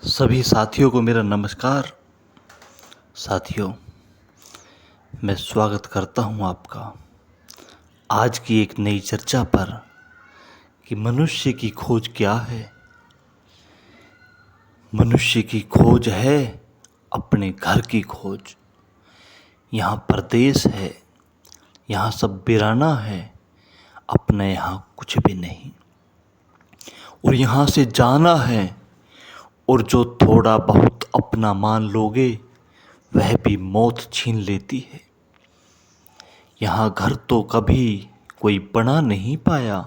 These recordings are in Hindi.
सभी साथियों को मेरा नमस्कार। साथियों, मैं स्वागत करता हूं आपका आज की एक नई चर्चा पर कि मनुष्य की खोज क्या है। मनुष्य की खोज है अपने घर की खोज। यहाँ परदेश है, यहाँ सब वीराना है, अपने यहाँ कुछ भी नहीं। और यहाँ से जाना है, और जो थोड़ा बहुत अपना मान लोगे वह भी मौत छीन लेती है। यहाँ घर तो कभी कोई बना नहीं पाया,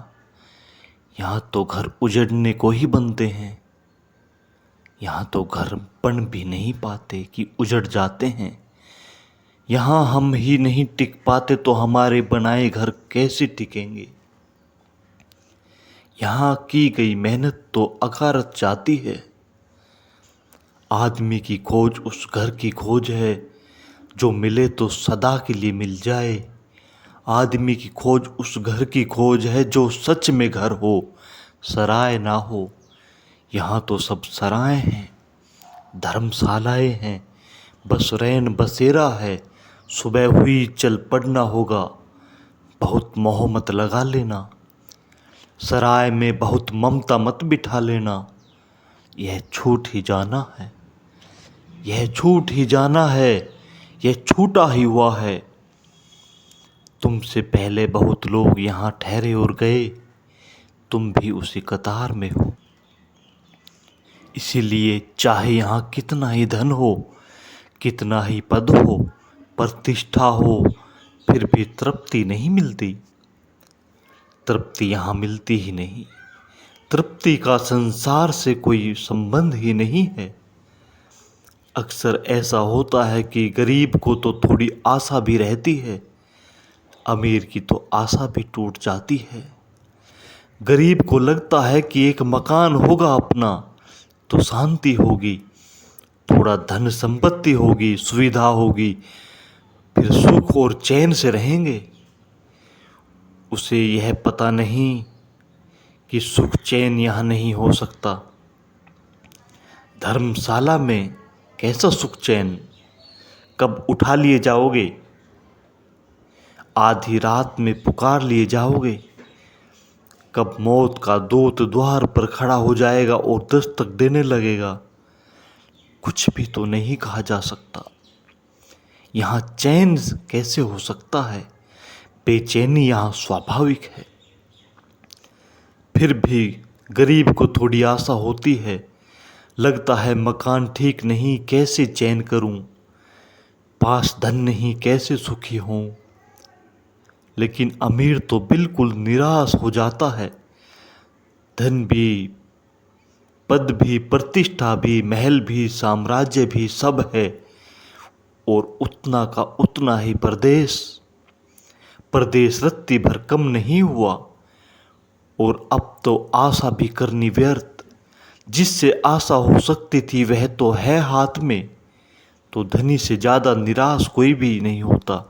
यहाँ तो घर उजड़ने को ही बनते हैं। यहाँ तो घर बन भी नहीं पाते कि उजड़ जाते हैं। यहाँ हम ही नहीं टिक पाते तो हमारे बनाए घर कैसे टिकेंगे। यहाँ की गई मेहनत तो अकारत जाती है। आदमी की खोज उस घर की खोज है जो मिले तो सदा के लिए मिल जाए। आदमी की खोज उस घर की खोज है जो सच में घर हो, सराय ना हो। यहाँ तो सब सराय हैं, धर्मशालाएं हैं, बस रैन बसेरा है। सुबह हुई चल पड़ना होगा, बहुत मोह मत लगा लेना। सराय में बहुत ममता मत बिठा लेना। यह छूट ही जाना है, यह छूट ही जाना है, यह छूटा ही हुआ है। तुमसे पहले बहुत लोग यहाँ ठहरे और गए, तुम भी उसी कतार में हो। इसीलिए चाहे यहाँ कितना ही धन हो, कितना ही पद हो, प्रतिष्ठा हो, फिर भी तृप्ति नहीं मिलती। तृप्ति यहाँ मिलती ही नहीं। तृप्ति का संसार से कोई संबंध ही नहीं है। अक्सर ऐसा होता है कि गरीब को तो थोड़ी आशा भी रहती है, अमीर की तो आशा भी टूट जाती है। गरीब को लगता है कि एक मकान होगा अपना तो शांति होगी, थोड़ा धन संपत्ति होगी, सुविधा होगी, फिर सुख और चैन से रहेंगे। उसे यह पता नहीं कि सुख चैन यहाँ नहीं हो सकता। धर्मशाला में कैसा सुख चैन, कब उठा लिए जाओगे, आधी रात में पुकार लिए जाओगे, कब मौत का दूत द्वार पर खड़ा हो जाएगा और दस्तक देने लगेगा, कुछ भी तो नहीं कहा जा सकता। यहाँ चैन कैसे हो सकता है, बेचैनी यहाँ स्वाभाविक है। फिर भी गरीब को थोड़ी आशा होती है, लगता है मकान ठीक नहीं कैसे चैन करूं, पास धन नहीं कैसे सुखी हूं। लेकिन अमीर तो बिल्कुल निराश हो जाता है। धन भी, पद भी, प्रतिष्ठा भी, महल भी, साम्राज्य भी सब है, और उतना का उतना ही परदेश। परदेश रत्ती भर कम नहीं हुआ, और अब तो आशा भी करनी व्यर्थ। जिससे आशा हो सकती थी वह तो है हाथ में, तो धनी से ज़्यादा निराश कोई भी नहीं होता।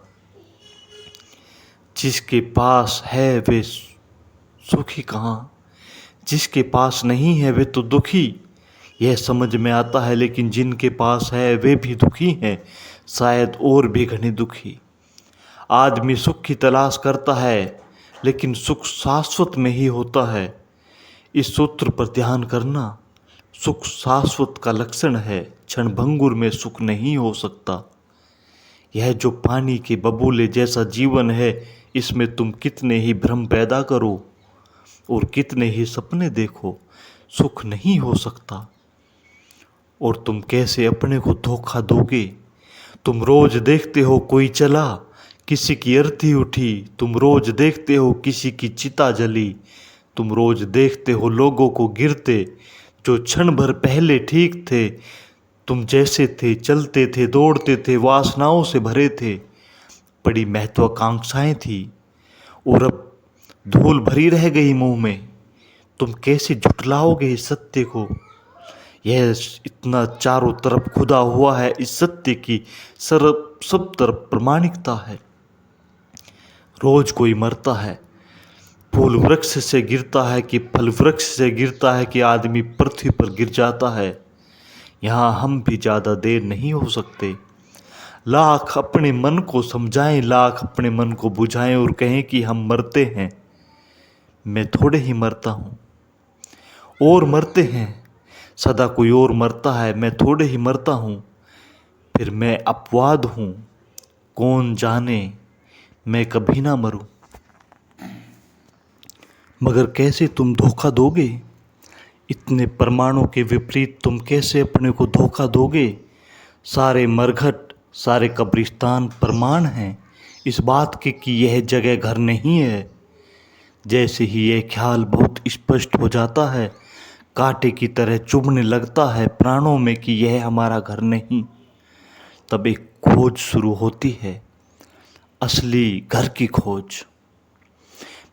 जिसके पास है वे सुखी कहाँ, जिसके पास नहीं है वे तो दुखी। यह समझ में आता है, लेकिन जिनके पास है वे भी दुखी हैं, शायद और भी घने दुखी। आदमी सुख की तलाश करता है, लेकिन सुख शाश्वत में ही होता है। इस सूत्र पर ध्यान करना। सुख शाश्वत का लक्षण है, क्षणभंगुर में सुख नहीं हो सकता। यह जो पानी के बबूले जैसा जीवन है, इसमें तुम कितने ही भ्रम पैदा करो और कितने ही सपने देखो, सुख नहीं हो सकता। और तुम कैसे अपने को धोखा दोगे। तुम रोज देखते हो कोई चला, किसी की अर्थी उठी, तुम रोज देखते हो किसी की चिता जली, तुम रोज देखते हो लोगों को गिरते जो क्षण भर पहले ठीक थे। तुम जैसे थे, चलते थे, दौड़ते थे, वासनाओं से भरे थे, बड़ी महत्वाकांक्षाएं थी, और अब धूल भरी रह गई मुंह में। तुम कैसे झुठलाओगे इस सत्य को। यह इतना चारों तरफ खुदा हुआ है, इस सत्य की सब तरफ प्रमाणिकता है। रोज कोई मरता है, फूल वृक्ष से गिरता है कि फल वृक्ष से गिरता है कि आदमी पृथ्वी पर गिर जाता है। यहाँ हम भी ज़्यादा देर नहीं हो सकते। लाख अपने मन को समझाएं, लाख अपने मन को बुझाएं और कहें कि हम मरते हैं। मैं थोड़े ही मरता हूँ, और मरते हैं सदा कोई और मरता है। मैं थोड़े ही मरता हूँ, फिर मैं अपवाद हूँ। कौन जाने मैं कभी ना मरूं। मगर कैसे तुम धोखा दोगे? इतने प्रमाणों के विपरीत तुम कैसे अपने को धोखा दोगे? सारे मरघट, सारे कब्रिस्तान प्रमाण हैं इस बात के कि यह जगह घर नहीं है। जैसे ही यह ख्याल बहुत स्पष्ट हो जाता है, कांटे की तरह चुभने लगता है प्राणों में कि यह हमारा घर नहीं, तब एक खोज शुरू होती है, असली घर की खोज।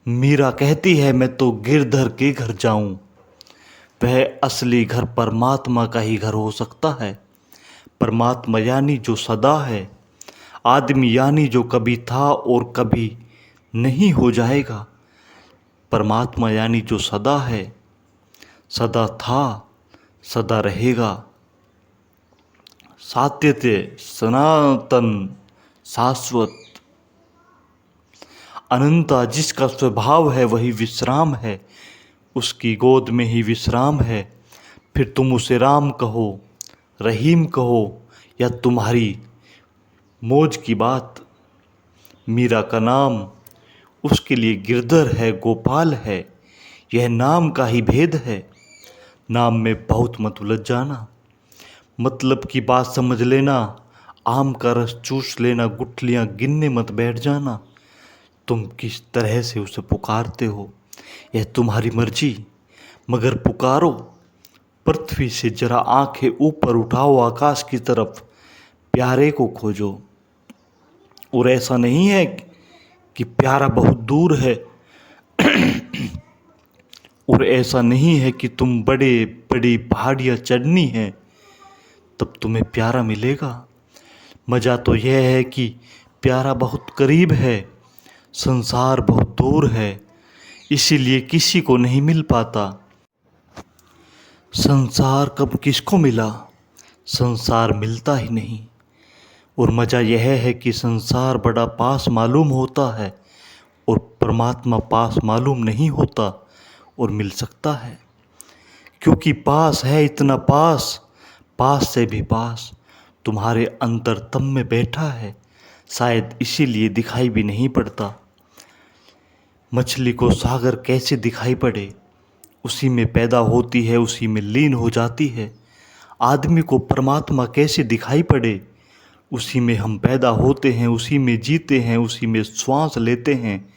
मीरा कहती है मैं तो गिरधर के घर जाऊं। वह असली घर परमात्मा का ही घर हो सकता है। परमात्मा यानी जो सदा है, आदमी यानी जो कभी था और कभी नहीं हो जाएगा। परमात्मा यानी जो सदा है, सदा था, सदा रहेगा। सात्यते सनातन शाश्वत अनंता, जिसका स्वभाव है वही विश्राम है, उसकी गोद में ही विश्राम है। फिर तुम उसे राम कहो, रहीम कहो या तुम्हारी मौज की बात। मीरा का नाम उसके लिए गिरधर है, गोपाल है। यह नाम का ही भेद है। नाम में बहुत मत उलझ जाना, मतलब की बात समझ लेना। आम का रस चूस लेना, गुठलियाँ गिनने मत बैठ जाना। तुम किस तरह से उसे पुकारते हो यह तुम्हारी मर्जी, मगर पुकारो। पृथ्वी से जरा आंखें ऊपर उठाओ, आकाश की तरफ, प्यारे को खोजो। और ऐसा नहीं है कि प्यारा बहुत दूर है, और ऐसा नहीं है कि तुम बड़े बड़ी पहाड़ियाँ चढ़नी हैं तब तुम्हें प्यारा मिलेगा। मज़ा तो यह है कि प्यारा बहुत करीब है, संसार बहुत दूर है, इसीलिए किसी को नहीं मिल पाता। संसार कब किसको मिला? संसार मिलता ही नहीं। और मज़ा यह है कि संसार बड़ा पास मालूम होता है और परमात्मा पास मालूम नहीं होता और मिल सकता है, क्योंकि पास है, इतना पास, पास से भी पास तुम्हारे अंतरतम में बैठा है। शायद इसीलिए दिखाई भी नहीं पड़ता। मछली को सागर कैसे दिखाई पड़े? उसी में पैदा होती है, उसी में लीन हो जाती है। आदमी को परमात्मा कैसे दिखाई पड़े? उसी में हम पैदा होते हैं, उसी में जीते हैं, उसी में श्वास लेते हैं,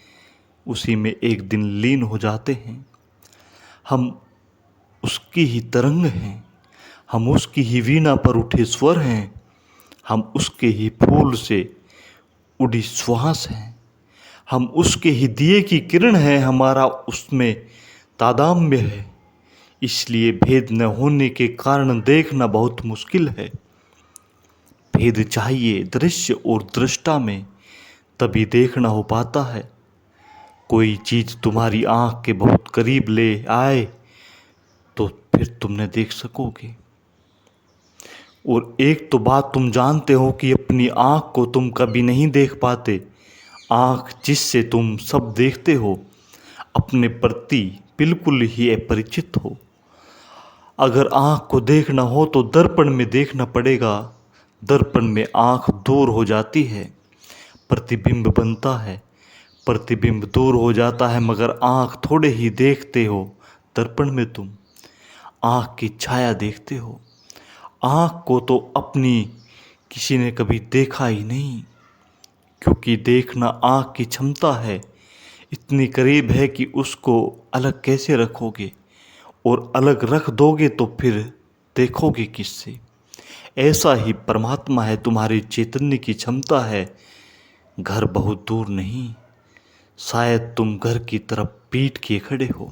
उसी में एक दिन लीन हो जाते हैं। हम उसकी ही तरंग हैं, हम उसकी ही वीणा पर उठे स्वर हैं, हम उसके ही फूल से उड़ी श्वास हैं, हम उसके ही दिए की किरण है, हमारा उसमें तादाम्य है। इसलिए भेद न होने के कारण देखना बहुत मुश्किल है। भेद चाहिए दृश्य और दृष्टा में, तभी देखना हो पाता है। कोई चीज़ तुम्हारी आँख के बहुत करीब ले आए तो फिर तुमने देख सकोगे। और एक तो बात तुम जानते हो कि अपनी आँख को तुम कभी नहीं देख पाते। आँख जिससे तुम सब देखते हो अपने प्रति बिल्कुल ही अपरिचित हो। अगर आँख को देखना हो तो दर्पण में देखना पड़ेगा। दर्पण में आँख दूर हो जाती है, प्रतिबिंब बनता है, प्रतिबिंब दूर हो जाता है, मगर आँख थोड़े ही देखते हो। दर्पण में तुम आँख की छाया देखते हो। आँख को तो अपनी किसी ने कभी देखा ही नहीं, क्योंकि देखना आँख की क्षमता है, इतनी करीब है कि उसको अलग कैसे रखोगे, और अलग रख दोगे तो फिर देखोगे किससे। ऐसा ही परमात्मा है, तुम्हारी चैतन्य की क्षमता है। घर बहुत दूर नहीं, शायद तुम घर की तरफ पीट किए खड़े हो।